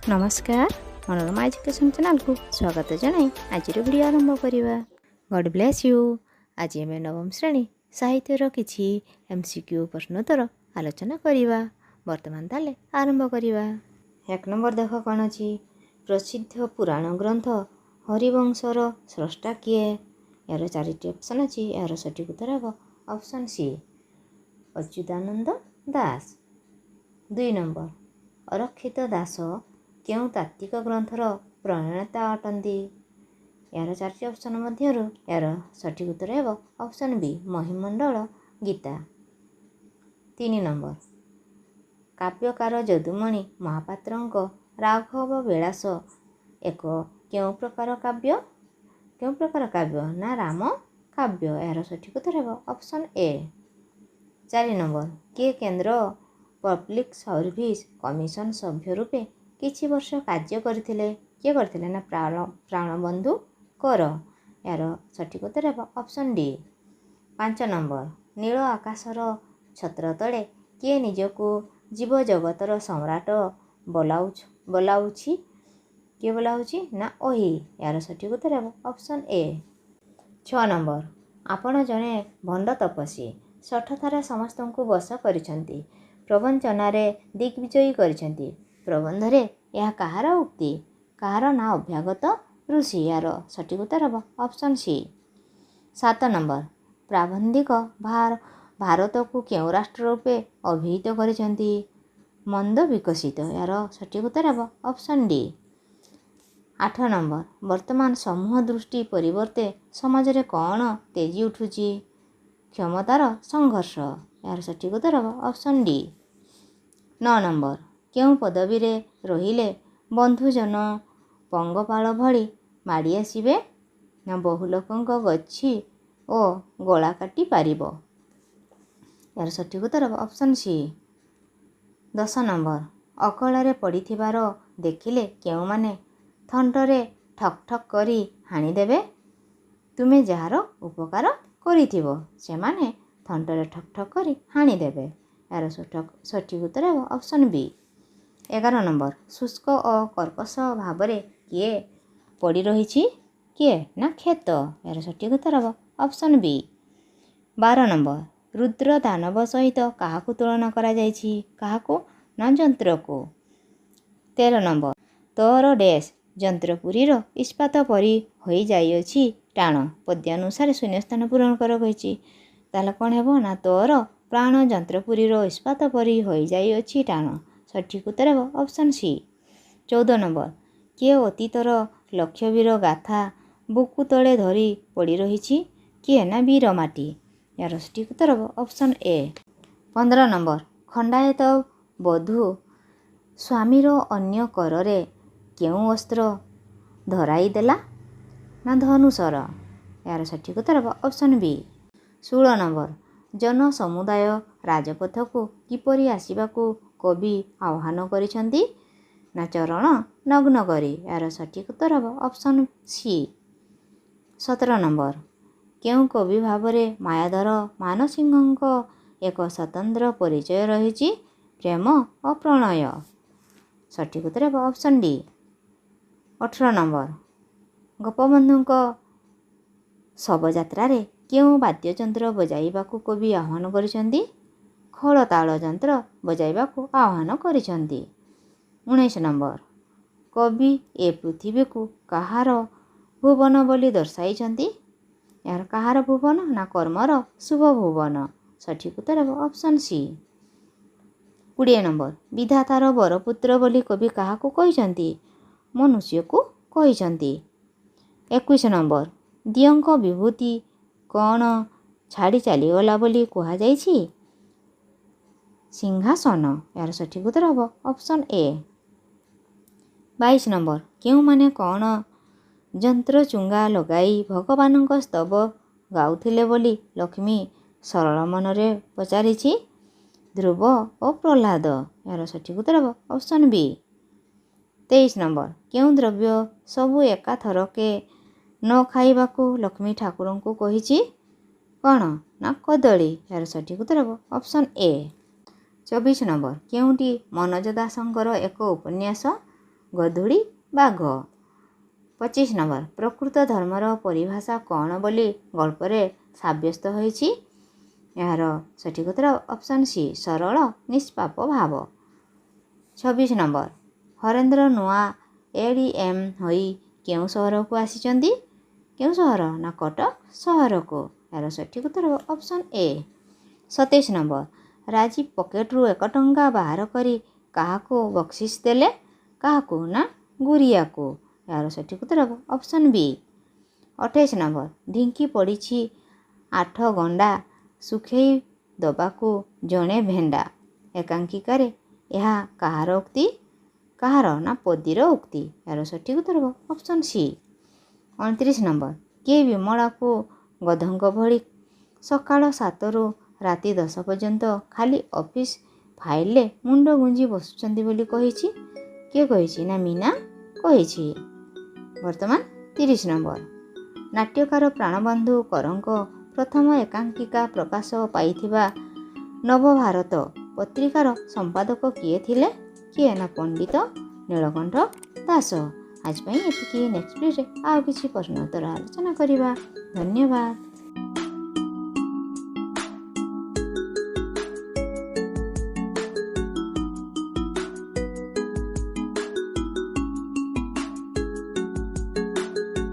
नमस्कार Manorama education channel को स्वागत जनाई आज वीडियो आरंभ करवा। God bless you. आज आम नवम श्रेणी साहित्यर किछि एमसीक्यू प्रश्नोत्तर आलोचना करवा। वर्तमान ताले आरंभ करवा। 1 नंबर देख कौन अच्छी प्रसिद्ध पुराण ग्रंथ हरिवंशर स्रष्टा किए। यार 4टी ऑप्शन अच्छी। यार सठिक उत्तर हे ऑप्शन सी अच्युतानंद दास। 2 नंबर अरक्षित दास केउं तात्विक ग्रंथर प्रणेता अटंती। यार 4टी ऑप्शन मध्यरु यार सठिक उत्तर हे option B Mahimandala Gita. 3 number काव्यकार यदुमणि महापात्रंक राघव विलास एक केउं प्रकार काव्य ना राम काव्य। यार सठिक उत्तर हे ऑप्शन ए। 4 नंबर किए केंद्र पब्लिक सर्विस कमिशन सभ्य रूपे किछि वर्ष कार्य करथिले। किए करथिले ना प्राणबंधु कर। यार सठिक उत्तर हे ऑप्शन डी। 5 नंबर नील आकाशर छत्र तले किए निजको जीव जगतर सम्राट बोलाउछि। किए बोलाउछि ना ओहि। यार सठिक उत्तर हे ऑप्शन ए। 6 नंबर आपण जने भंड तपस्वी 60 थारा समस्त को बस करिसंती। प्रवंचनारे दिग्विजयी करिसंती। प्रबंधरे यह कहार उक्ति कहार ना अभ्यागत ऋषि। यार सठिक उत्तर हे ऑप्शन सी। 7 नंबर प्राबंधिक भारत को केउं राष्ट्र रूपे अभिहित करिसंती। मंद विकसित। यार सठिक उत्तर हे ऑप्शन डी। 8 नंबर वर्तमान समूह दृष्टि परिवर्ते समाज रे कौन तेजी उठुची। क्षमतार संघर्ष। यार सठिक उत्तर हे ऑप्शन डी। 9 नंबर केउं पदवी रे रहिले बंधुजन पंगपाल भली माड़ी आसीबे ना बहु लोकंक गछि ओ गला काटी पारिबो। यार सठिक उत्तर हे ऑप्शन सी। 10 नंबर अकଳରେ पड़िथिबार देखिले केउं माने थंटरे ठक ठक करी हाणी देबे। तुमे जार उपकार करिथिबो से माने थंटरे ठक ठक करी हाणी देबे। यार सठिक उत्तर हे ऑप्शन बी। 11 नंबर शुष्क और कर्कश भावरे किए पड़ी रही किए ना खेत। यार सठिक उत्तर हे ऑप्शन बी। 12 नंबर रुद्र दानव सहित काहाकू तुलना करा जायछि। काहाकू ना जंत्र को। 13 नंबर तोर डैश जंत्रपुरीर इस्पात परी होई जाइछि टाण। पद्यानुसार शून्यस्थान पूरण कर कहिछि। ताले कोन हेबो ना तोर प्राण जंत्रपुरीर इस्पात परी होई जाइछि टाण। सठिक उत्तर हे ऑप्शन सी। 14 नंबर किए अतीतर लक्ष्यवीर गाथा बुकु तले धरी पड़ी रही किए ना वीर माटी। यार सठिक उत्तर हे ऑप्शन ए। 15 नंबर खंडायत बधू स्वामीर अन्य कररे केउं अस्त्र धराई देला ना धनुषर। यार सठिक उत्तर हे ऑप्शन बी। 16 नंबर जन समुदाय राजपथ को किपरि आसीबाकू कवि आह्वान करिसंती ना चरण नग्न करी। यार सठिक उत्तर हे ऑप्शन सी। 17 नंबर केउं कवि भावरे मायाधर मानसिंहଙ୍କ एक स्वतंत्र परिचय रही प्रेम और प्रणय। सठिक उत्तर हे ऑप्शन डी। 18 नंबर गोपबंधुଙ୍କ शवयात्रा रे केउं वाद्ययंत्र बजाइबाकू कवि आह्वान करिसंती। खोल ताल यंत्र बजाइबाकू आह्वान करिसंती। 19 नंबर कवि ए पृथ्वी को कहार भुवन बोली दर्शाइछंती। यार कहार भुवन ना कर्मर शुभ भुवन। सठिक उत्तर हे ऑप्शन सी। 20 नंबर विधातार बरपुत्र बोली कवि काहाकू कहिसंती। मनुष्य को कहिसंती। 21 नंबर दियंक विभूति कौन छाड़ी चलीगला बोली कहा जाइछि। सिंहासन। यार सठिक उत्तर हे ऑप्शन ए। 22 नंबर केउं माने कौन जंत्र चुंगा लगाई भगवानଙ୍କ स्तव गाउथिले बोली लक्ष्मी सरल मनरे पचारिछि। ध्रुव और प्रह्लाद। यार सठिक उत्तर हे ऑप्शन बी। 23 नंबर केउं द्रव्य सबु एका थरके न खाइबाकू लक्ष्मी ठाकुरଙ୍କୁ कहिछि। कौन ना कदली। यार सठिक उत्तर हे ऑप्शन ए। 24 नंबर केउंटी मनोज दासंकर एक उपन्यास ଗଧୁଡ଼ି ବାଘ। 25 ନମ୍ବର ପ୍ରକୃତ ଧର୍ମର ପରିଭାଷା କ'ଣ ବୋଲି ଗଳ୍ପରେ ସାବ୍ୟସ୍ତ ହୋଇଛି? ଏହାର ସଠିକ୍ ଉତ୍ତର ଅପସନ୍ ସି ସରଳ ନିଷ୍ପାପ ଭାବ। 26 ନମ୍ବର ହରେନ୍ଦ୍ର ନୂଆ ADM ହୋଇ କେଉଁ ସହରକୁ ଆସିଛନ୍ତି? କେଉଁ ସହର? ନା କଟକ ସହରକୁ। ଏହାର ସଠିକ୍ ଉତ୍ତର ଅପସନ୍ ଏ। 27 ନମ୍ବର ରାଜୀବ ପକେଟରୁ 1 ଟଙ୍କା ବାହାର କରି କାହାକୁ ବକ୍ସିସ୍ ଦେଲେ? କାହାକୁ? ନା ଗୁରିଆକୁ। ଏହାର ସଠିକ୍ ଉତ୍ତର ଅପସନ୍ ବି। 28 ନମ୍ବର ଢିଙ୍କି ପଡ଼ିଛି 8 ଗଣ୍ଡା ଶୁଖେଇ ଦବାକୁ ଜଣେ ଭେଣ୍ଡା। ଏକାଙ୍କିକାରେ ଏହା କାହାର ଉକ୍ତି? କାହାର? ନା ପଦୀର ଉକ୍ତି। ଏହାର ସଠିକ୍ ଉତ୍ତର ଅପସନ୍ ସି। 29 ନମ୍ବର କିଏ ବିମଳାକୁ ଗଧଙ୍କ ଭଳି ସକାଳ 7ରୁ ରାତି 10 ପର୍ଯ୍ୟନ୍ତ ଖାଲି ଅଫିସ୍ ଫାଇଲରେ ମୁଣ୍ଡ ଗୁଞ୍ଜି ବସୁଛନ୍ତି ବୋଲି କହିଛି? କିଏ କହିଛି? ନା ମୀନା କହିଛି। ବର୍ତ୍ତମାନ 30 ନମ୍ବର ନାଟ୍ୟକାର ପ୍ରାଣବନ୍ଧୁ କରଙ୍କ ପ୍ରଥମ ଏକାଙ୍କିକା ପ୍ରକାଶ ପାଇଥିବା ନବଭାରତ ପତ୍ରିକାର ସମ୍ପାଦକ କିଏ ଥିଲେ? କିଏ? ନା ପଣ୍ଡିତ ନୀଳକଣ୍ଠ ଦାସ। ଆଜି ପାଇଁ ଏତିକି। ନେକ୍ସଟ ଭିଡ଼ିଓରେ ଆଉ କିଛି ପ୍ରଶ୍ନୋତ୍ତର ଆଲୋଚନା କରିବା। ଧନ୍ୟବାଦ।